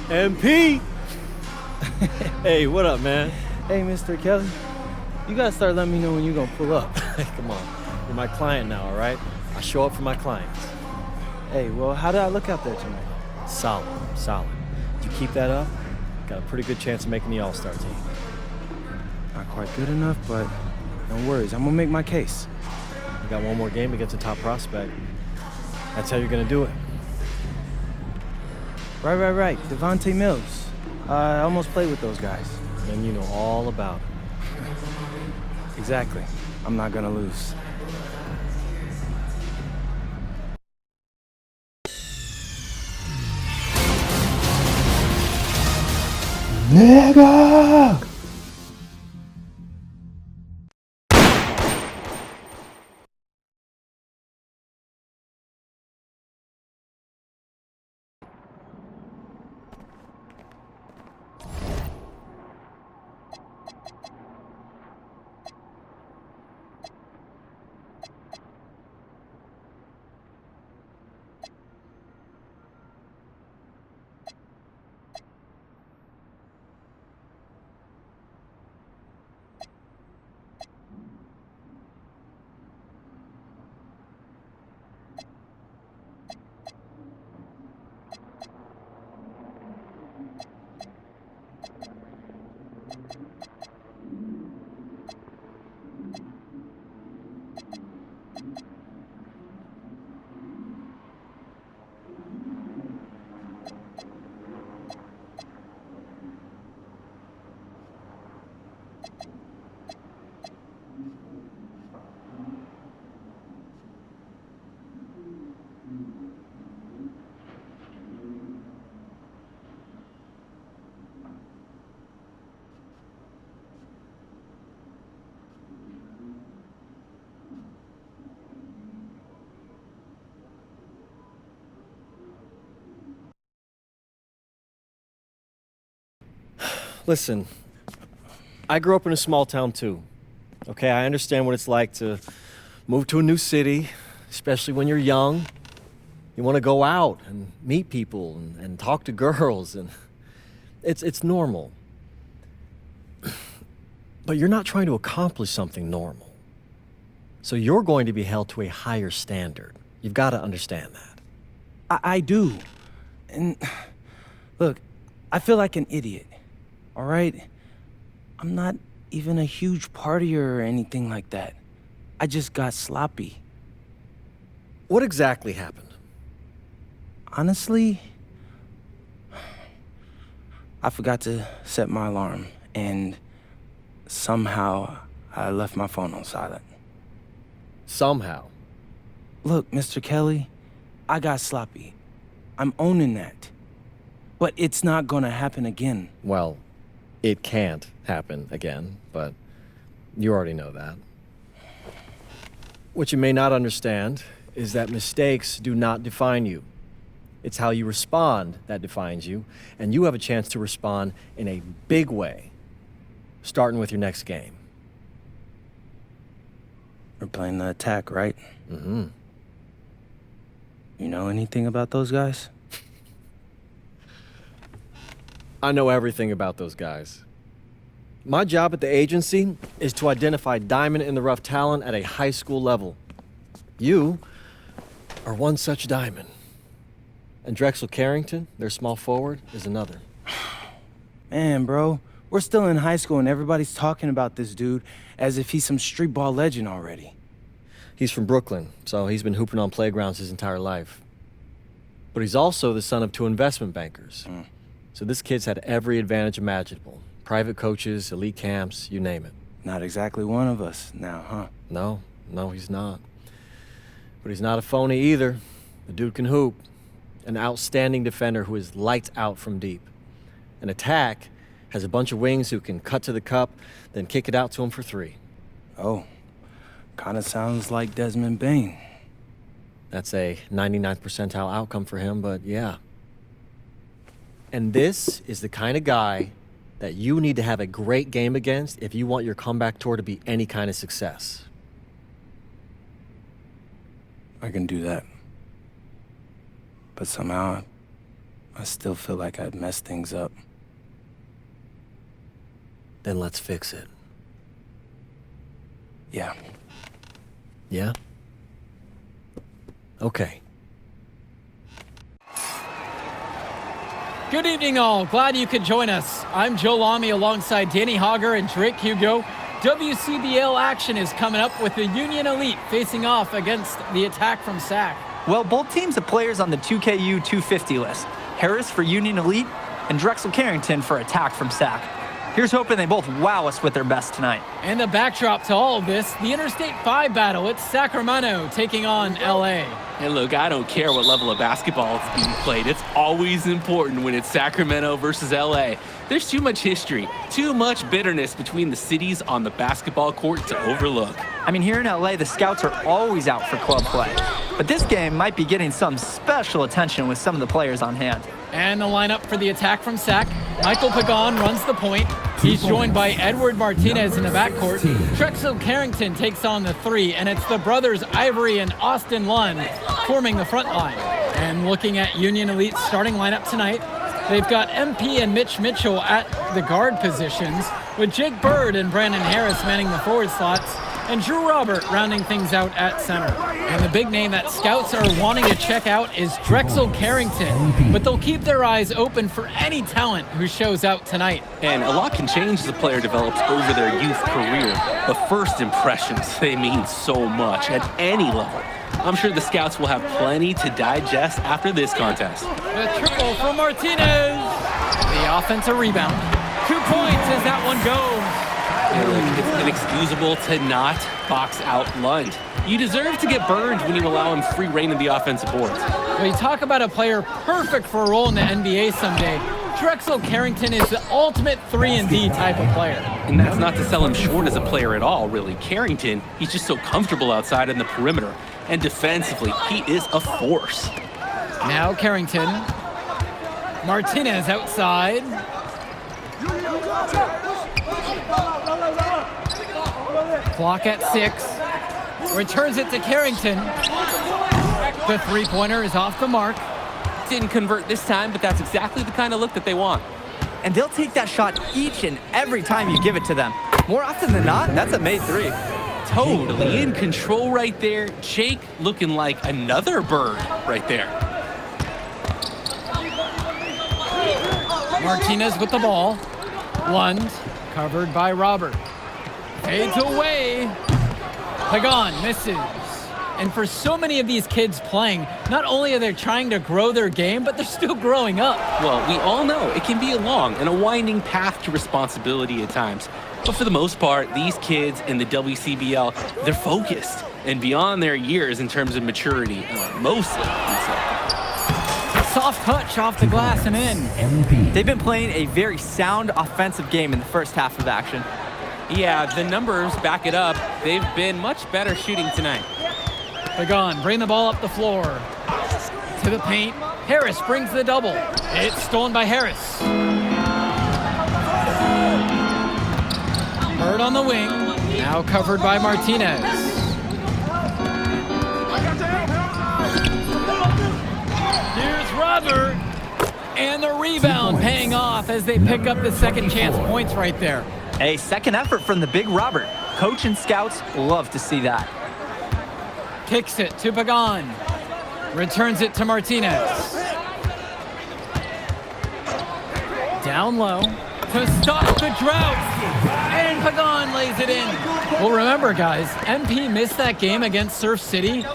MP! Hey, what up, man? Hey, Mr. Kelly, you gotta start letting me know when you're gonna pull up. Come on. You're my client now, all right? I show up for my clients. Hey, well, how did I look out there tonight? Solid, solid. If you keep that up, got a pretty good chance of making the All-Star team. Not quite good enough, but no worries. I'm gonna make my case. You got one more game against a top prospect. That's how you're gonna do it. Right. Devontae Mills. I almost played with those guys. And you know all about it. Exactly. I'm not gonna lose. Nigga! Listen, I grew up in a small town too. Okay, I understand what it's like to move to a new city, especially when you're young. You want to go out and meet people and talk to girls, and it's normal. But you're not trying to accomplish something normal. So you're going to be held to a higher standard. You've got to understand that. I do. And look, I feel like an idiot. All right? I'm not even a huge partier or anything like that. I just got sloppy. What exactly happened? Honestly, I forgot to set my alarm, and somehow I left my phone on silent. Somehow. Look, Mr. Kelly, I got sloppy. I'm owning that. But it's not gonna happen again. Well, it can't happen again, but you already know that. What you may not understand is that mistakes do not define you. It's how you respond that defines you, and you have a chance to respond in a big way, starting with your next game. We're playing the attack, right? Mm-hmm. You know anything about those guys? I know everything about those guys. My job at the agency is to identify diamond-in-the-rough talent at a high school level. You are one such diamond. And Drexel Carrington, their small forward, is another. Man, bro, we're still in high school and everybody's talking about this dude as if he's some street ball legend already. He's from Brooklyn, so he's been hooping on playgrounds his entire life. But he's also the son of two investment bankers. So this kid's had every advantage imaginable. Private coaches, elite camps, you name it. Not exactly one of us now, huh? No, he's not. But he's not a phony either. The dude can hoop. An outstanding defender who is lights out from deep. An attack has a bunch of wings who can cut to the cup, then kick it out to him for three. Oh, kinda sounds like Desmond Bain. That's a 99th percentile outcome for him, but yeah. And this is the kind of guy that you need to have a great game against if you want your comeback tour to be any kind of success. I can do that. But somehow, I still feel like I'd messed things up. Then let's fix it. Yeah. Yeah? Okay. Good evening, all. Glad you could join us. I'm Joe Lamy alongside Danny Hogger and Drake Hugo. WCBL action is coming up with the Union Elite facing off against the Attack from SAC. Well, both teams have players on the 2KU 250 list. Harris for Union Elite and Drexel Carrington for Attack from SAC. Here's hoping they both wow us with their best tonight. And the backdrop to all of this, the Interstate 5 battle. It's Sacramento taking on LA. And look, I don't care what level of basketball is being played. It's always important when it's Sacramento versus LA. There's too much history, too much bitterness between the cities on the basketball court to overlook. I mean, here in LA, the scouts are always out for club play. But this game might be getting some special attention with some of the players on hand. And the lineup for the Attack from SAC. Michael Pagan runs the point. He's joined by Edward Martinez in the backcourt. Drexel Carrington takes on the three, and it's the brothers Ivory and Austin Lund forming the front line. And looking at Union Elite's starting lineup tonight, they've got MP and Mitch Mitchell at the guard positions, with Jake Bird and Brandon Harris manning the forward slots, and Drew Robert rounding things out at center. And the big name that scouts are wanting to check out is Drexel Carrington, but they'll keep their eyes open for any talent who shows out tonight. And a lot can change as a player develops over their youth career, but first impressions, they mean so much at any level. I'm sure the scouts will have plenty to digest after this contest. The triple from Martinez. The offensive rebound. 2 points as that one goes. And look, it's inexcusable to not box out Lund. You deserve to get burned when you allow him free reign of the offensive boards. Well, you talk about a player perfect for a role in the NBA someday. Drexel Carrington is the ultimate 3-and-D type of player. And that's not to sell him short as a player at all, really. Carrington, he's just so comfortable outside in the perimeter. And defensively, he is a force. Now Carrington. Martinez outside. Clock at 6. Returns it to Carrington. The three-pointer is off the mark. Didn't convert this time, but that's exactly the kind of look that they want. And they'll take that shot each and every time you give it to them. More often than not, that's a made three. Totally in control right there. Jake looking like another bird right there. Martinez with the ball. Lund covered by Robert. Fades away. Pagan misses. And for so many of these kids playing, not only are they trying to grow their game, but they're still growing up. Well, we all know it can be a long and a winding path to responsibility at times. But for the most part, these kids in the WCBL, they're focused and beyond their years in terms of maturity, mostly. Soft touch off the glass and in. They've been playing a very sound offensive game in the first half of action. Yeah, the numbers back it up. They've been much better shooting tonight. Pagan, bring the ball up the floor. To the paint. Harris brings the double. It's stolen by Harris. Bird on the wing. Now covered by Martinez. Here's Robert. And the rebound paying off as they pick up the second chance points right there. A second effort from the big Robert. Coach and scouts love to see that. Kicks it to Pagan. Returns it to Martinez. Down low to stop the drought. And Pagan lays it in. Well, remember, guys, MP missed that game against Surf City.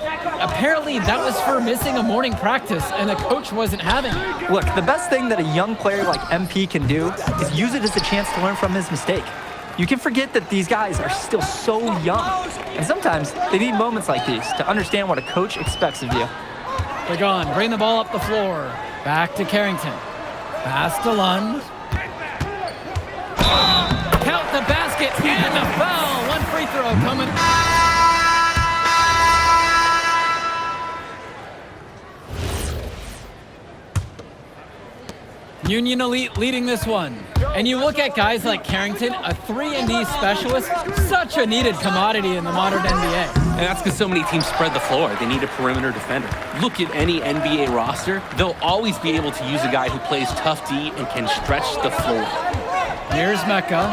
Apparently, that was for missing a morning practice, and the coach wasn't having it. Look, the best thing that a young player like MP can do is use it as a chance to learn from his mistake. You can forget that these guys are still so young. And sometimes they need moments like these to understand what a coach expects of you. Pagan, bring the ball up the floor. Back to Carrington. Pass to Lund. Count the basket and the foul. One free throw coming. Union Elite leading this one. And you look at guys like Carrington, a 3-and-D specialist, such a needed commodity in the modern NBA. And that's because so many teams spread the floor. They need a perimeter defender. Look at any NBA roster. They'll always be able to use a guy who plays tough D and can stretch the floor. Here's Mecca.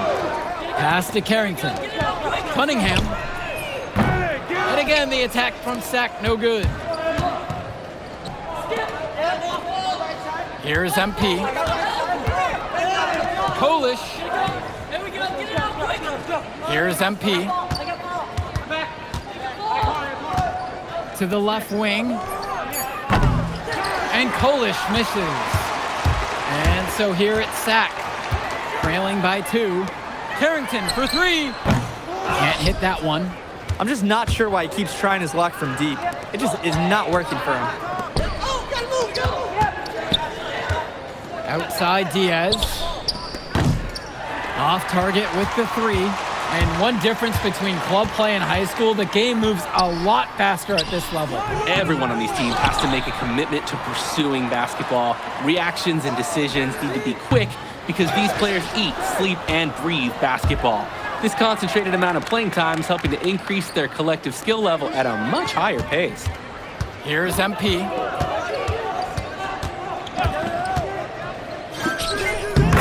Pass to Carrington. Cunningham. And again, the attack from Sack, no good. Here's MP. Polish. Here's MP. To the left wing. And Kolish misses. And so here it's Sack. Trailing by 2. Carrington for 3. Can't hit that one. I'm just not sure why he keeps trying his luck from deep. It just is not working for him. Outside Diaz. Off target with the 3. And one difference between club play and high school, the game moves a lot faster at this level. Everyone on these teams has to make a commitment to pursuing basketball. Reactions and decisions need to be quick because these players eat, sleep, and breathe basketball. This concentrated amount of playing time is helping to increase their collective skill level at a much higher pace. Here's MP.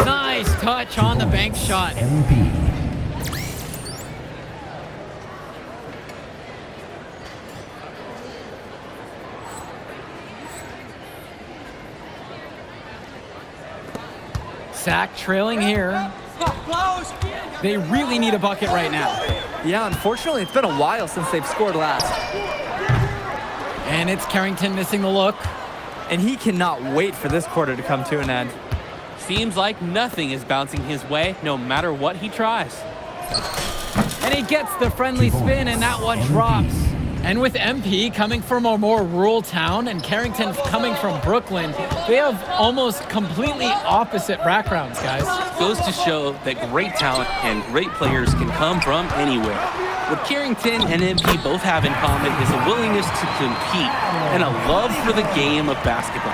Nice touch on the bank shot. MP. Sack trailing here. They really need a bucket right now. Yeah, unfortunately, it's been a while since they've scored last. And it's Carrington missing the look. And he cannot wait for this quarter to come to an end. Seems like nothing is bouncing his way, no matter what he tries. And he gets the friendly spin, and that one drops. And with MP coming from a more rural town and Carrington coming from Brooklyn, they have almost completely opposite backgrounds, guys. Goes to show that great talent and great players can come from anywhere. What Carrington and MP both have in common is a willingness to compete and a love for the game of basketball.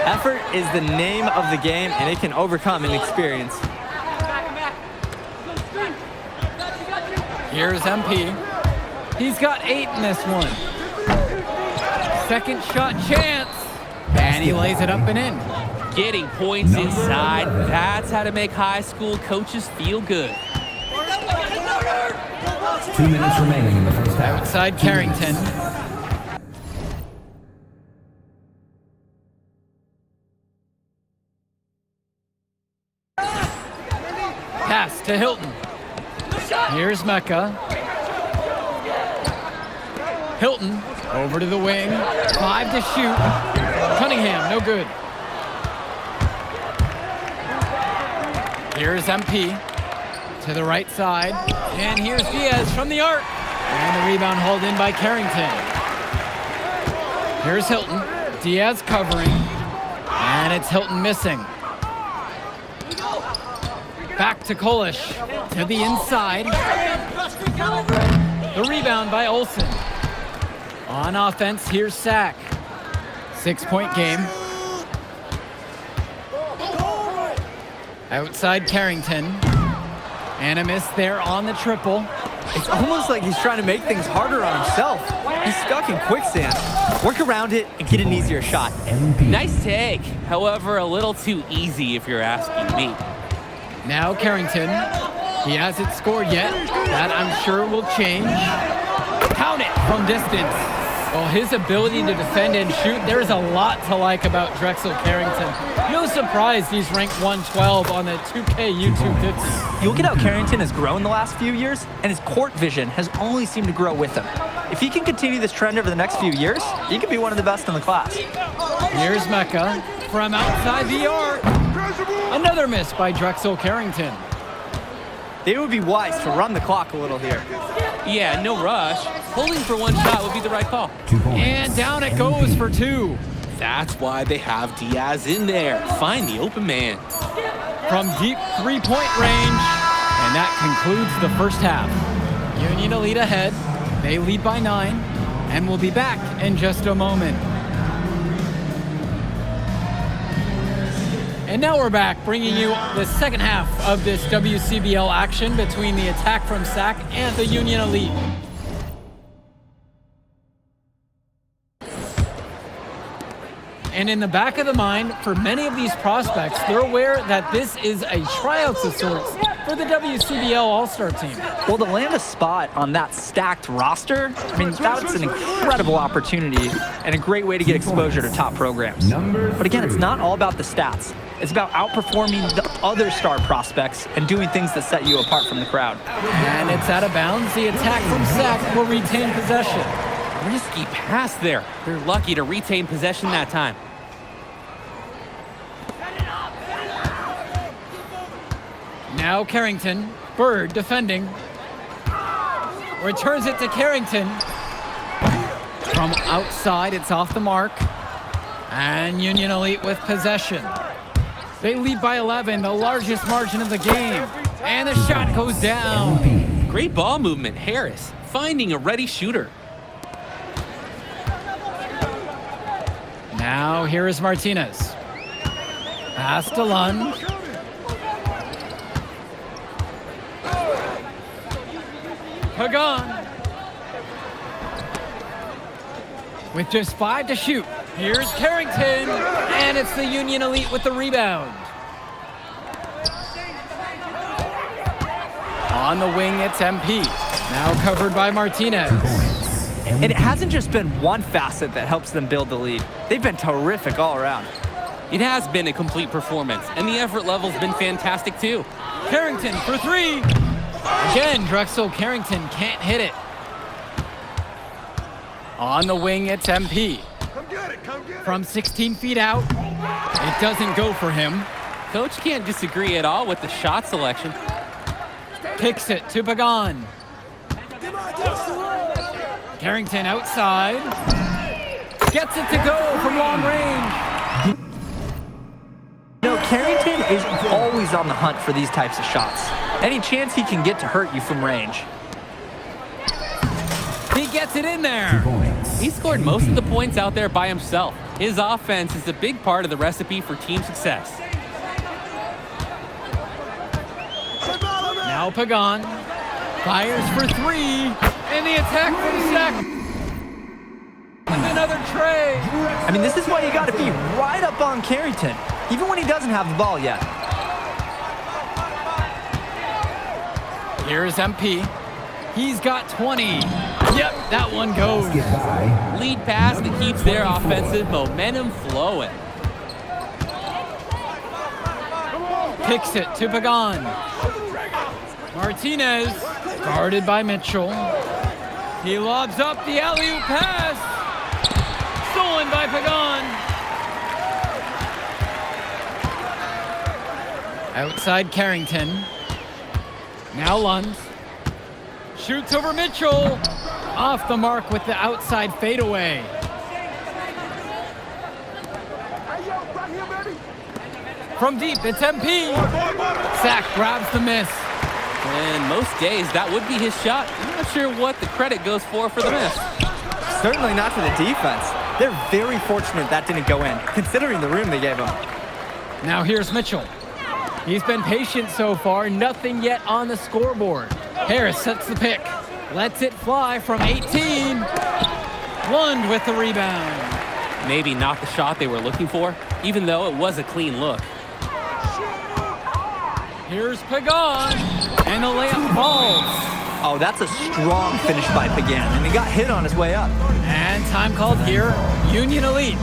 Effort is the name of the game, and it can overcome inexperience. Here's MP. He's got 8 in this one. Second shot chance. And he lays it up and in. Getting points inside, that's how to make high school coaches feel good. 2 minutes remaining in the first half. Outside Carrington. Pass to Hilton. Here's Mecca. Hilton over to the wing. 5 to shoot. Cunningham, no good. Here's MP to the right side. And here's Diaz from the arc. And the rebound hauled in by Carrington. Here's Hilton. Diaz covering. And it's Hilton missing. Back to Kolish. To the inside. The rebound by Olsen. On offense, here's Sack. 6-point game. Outside Carrington. And a miss there on the triple. It's almost like he's trying to make things harder on himself. He's stuck in quicksand. Work around it and get an easier shot. Nice take. However, a little too easy if you're asking me. Now Carrington. He hasn't scored yet. That I'm sure will change. Count it from distance. Well, his ability to defend and shoot, there's a lot to like about Drexel Carrington. No surprise he's ranked 112 on the 2K YouTube 50. You look at how Carrington has grown the last few years, and his court vision has only seemed to grow with him. If he can continue this trend over the next few years, he could be one of the best in the class. Here's Mecca from outside the arc. Another miss by Drexel Carrington. They would be wise to run the clock a little here. Yeah, no rush. Holding for one shot would be the right call. 2 points. And down it goes for 2. That's why they have Diaz in there. Find the open man. From deep 3-point range. And that concludes the first half. Union Elite ahead. They lead by 9. And we'll be back in just a moment. And now we're back, bringing you the second half of this WCBL action between the attack from SAC and the Union Elite. And in the back of the mind, for many of these prospects, they're aware that this is a tryout of sorts for the WCBL All-Star team. Well, to land a spot on that stacked roster, I mean, that's an incredible opportunity and a great way to get exposure to top programs. But again, it's not all about the stats. It's about outperforming the other star prospects and doing things that set you apart from the crowd. And it's out of bounds. The attack from SAC will retain possession. Risky pass there. They're lucky to retain possession that time. Now Carrington, Bird defending. Returns it to Carrington. From outside, it's off the mark. And Union Elite with possession. They lead by 11, the largest margin of the game. And the shot goes down. Great ball movement, Harris, finding a ready shooter. Now here is Martinez. Pass to Lund. Pagan. With just 5 to shoot. Here's Carrington. And it's the Union Elite with the rebound. On the wing, it's MP. Now covered by Martinez. And it hasn't just been one facet that helps them build the lead. They've been terrific all around. It has been a complete performance, and the effort level's been fantastic too. Carrington for 3. Again, Drexel Carrington can't hit it. On the wing, it's MP. From 16 feet out, it doesn't go for him. Coach can't disagree at all with the shot selection. Kicks it to Pagan. Carrington outside. Gets it to go from long range. You know, Carrington is always on the hunt for these types of shots. Any chance he can get to hurt you from range. He gets it in there. He scored most of the points out there by himself. His offense is a big part of the recipe for team success. Now Pagan fires for 3, and the attack from SAC. With another tray. I mean, this is why you got to be right up on Carrington, even when he doesn't have the ball yet. Here's MP. He's got 20. Yep, that one goes. Lead pass that keeps their offensive momentum flowing. Kicks it to Pagan. Martinez, guarded by Mitchell. He lobs up the alley-oop pass. Stolen by Pagan. Outside Carrington. Now Lund. Shoots over Mitchell. Off the mark with the outside fadeaway. From deep, it's MP. SAC grabs the miss. And most days, that would be his shot. I'm not sure what the credit goes for the miss. Certainly not to the defense. They're very fortunate that didn't go in, considering the room they gave him. Now here's Mitchell. He's been patient so far, nothing yet on the scoreboard. Harris sets the pick, lets it fly from 18. Lund with the rebound. Maybe not the shot they were looking for, even though it was a clean look. Here's Pagan, and the layup falls. Oh, that's a strong finish by Pagan, and he got hit on his way up. And time called here, Union Elite.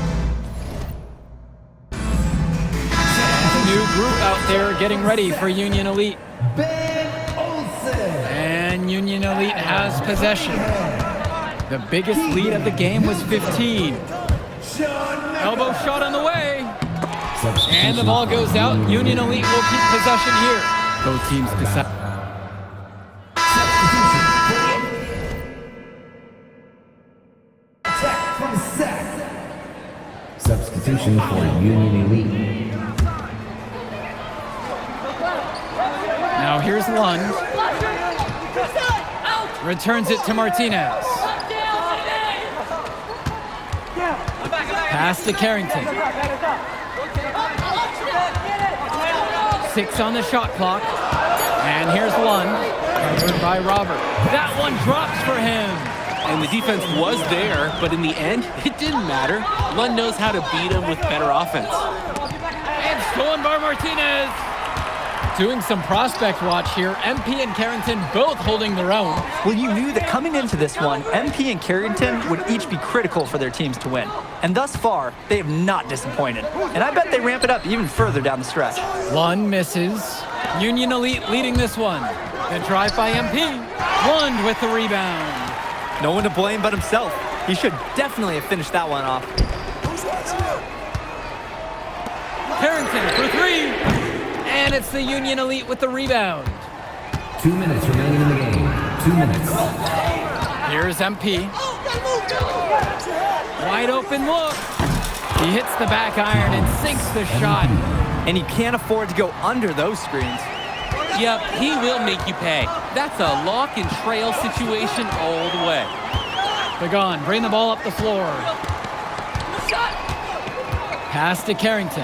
New group out there getting ready for Union Elite. And Union Elite has possession. The biggest lead of the game was 15. Elbow shot on the way. And the ball goes out. Union Elite will keep possession here. Both teams decide. Substitution for Union Elite. Now here's Lund. Returns it to Martinez. Pass to Carrington. 6 on the shot clock. And here's Lund, covered by Robert. That one drops for him. And the defense was there, but in the end, it didn't matter. Lund knows how to beat him with better offense. And stolen by Martinez. Doing some prospect watch here. MP and Carrington both holding their own. Well, you knew that coming into this one, MP and Carrington would each be critical for their teams to win. And thus far, they have not disappointed. And I bet they ramp it up even further down the stretch. Lund misses. Union Elite leading this one. The drive by MP. Lund with the rebound. No one to blame but himself. He should definitely have finished that one off. Carrington for 3. And it's the Union Elite with the rebound. 2 minutes remaining in the game. 2 minutes. Here's MP. Wide open look. He hits the back iron and sinks the shot. And he can't afford to go under those screens. Yep, he will make you pay. That's a lock and trail situation all the way. Pagan, bring the ball up the floor. Pass to Carrington.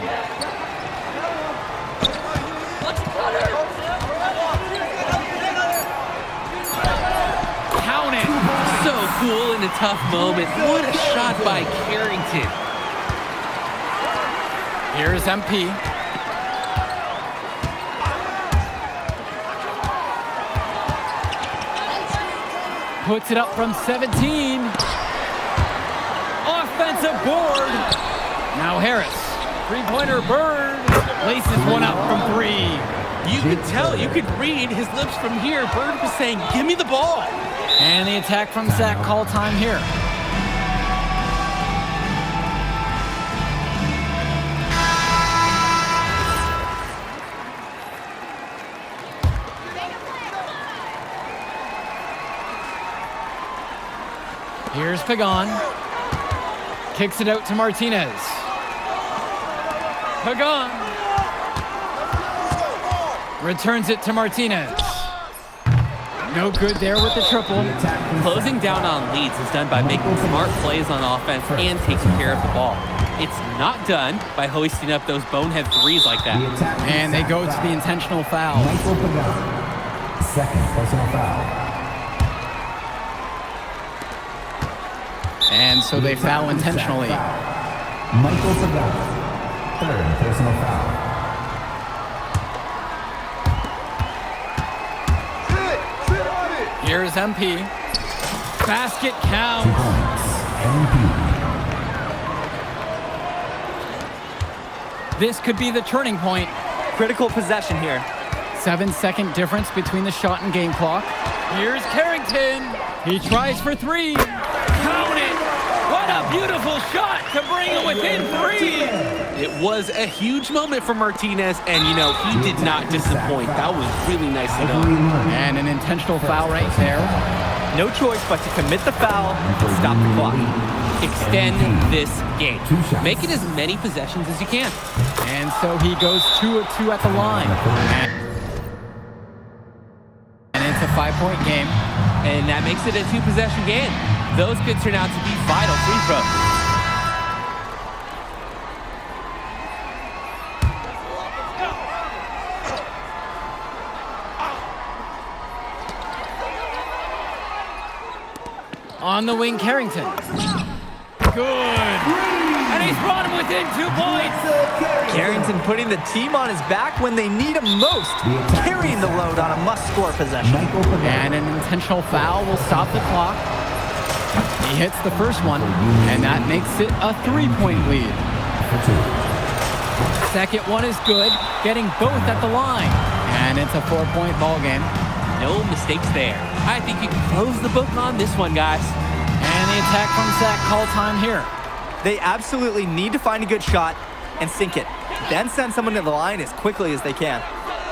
Count it. So cool in a tough moment. What a shot by Carrington. Here's MP. Puts it up from 17. Offensive board. Now Harris. Three-pointer Bird. Laces one up from 3. You could tell, you could read his lips from here. Bird was saying, give me the ball. And the attack from Zach, call time here. Here's Pagan. Kicks it out to Martinez. Pagan. Returns it to Martinez. No good there with the triple. Closing down on leads is done by making smart plays on offense and taking care of the ball. It's not done by hoisting up those bonehead threes like that. And they go to the intentional foul. Michael Pagan. Second personal foul. And so they foul intentionally. Michael Pagan. Third personal foul. Here's MP. Basket count. 2 points. MP. This could be the turning point. Critical possession here. 7-second difference between the shot and game clock. Here's Carrington. He tries for 3. Count it. What a beautiful shot to bring him within 3. It was a huge moment for Martinez, and you know, he did not disappoint. That was really nicely done. And an intentional foul right there. No choice but to commit the foul and stop the clock. Extend this game. Make it as many possessions as you can. And so he goes 2 of 2 at the line. And it's a 5-point game. And that makes it a 2-possession game. Those could turn out to be vital free throws. On the wing, Carrington. Good. And he's brought him within 2 points. Carrington putting the team on his back when they need him most, carrying the load on a must-score possession. And an intentional foul will stop the clock. He hits the first one, and that makes it a 3-point lead. Second one is good, getting both at the line. And it's a 4-point ball game. No mistakes there. I think you can close the book on this one, guys. And the attack from Zach, call time here. They absolutely need to find a good shot and sink it. Then send someone to the line as quickly as they can.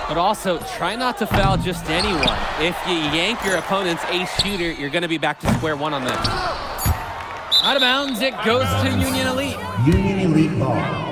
But also, try not to foul just anyone. If you yank your opponent's ace shooter, you're going to be back to square one on them. Out of bounds, it goes to Union Elite. Union Elite ball.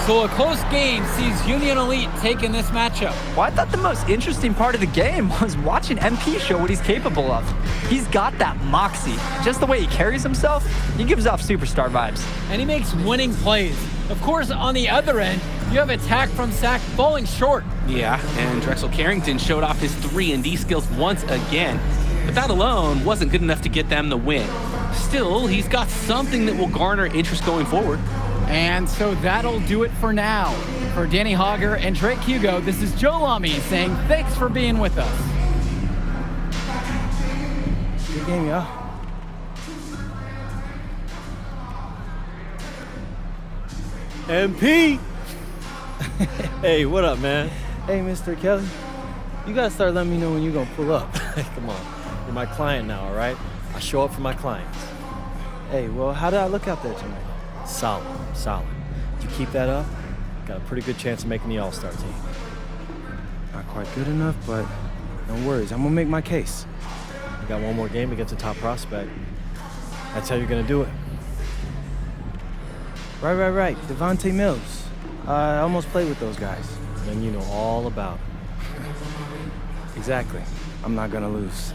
So a close game sees Union Elite taking this matchup. Well, I thought the most interesting part of the game was watching MP show what he's capable of. He's got that moxie. Just the way he carries himself, he gives off superstar vibes. And he makes winning plays. Of course, on the other end, you have attack from Sac falling short. Yeah, and Drexel Carrington showed off his 3-and-D skills once again. But that alone wasn't good enough to get them the win. Still, he's got something that will garner interest going forward. And so that'll do it for now. For Danny Hogger and Drake Hugo, this is Joe Lamy saying thanks for being with us. Good game, y'all. MP! Hey, what up, man? Hey, Mr. Kelly. You gotta start letting me know when you're gonna pull up. Come on. You're my client now, all right? I show up for my clients. Hey, well, how did I look out there tonight? Solid, solid. If you keep that up, got a pretty good chance of making the All-Star team. Not quite good enough, but no worries. I'm gonna make my case. You got one more game against a top prospect. That's how you're gonna do it. Right. Devontae Mills. I almost played with those guys. Then you know all about it. Exactly. I'm not gonna lose.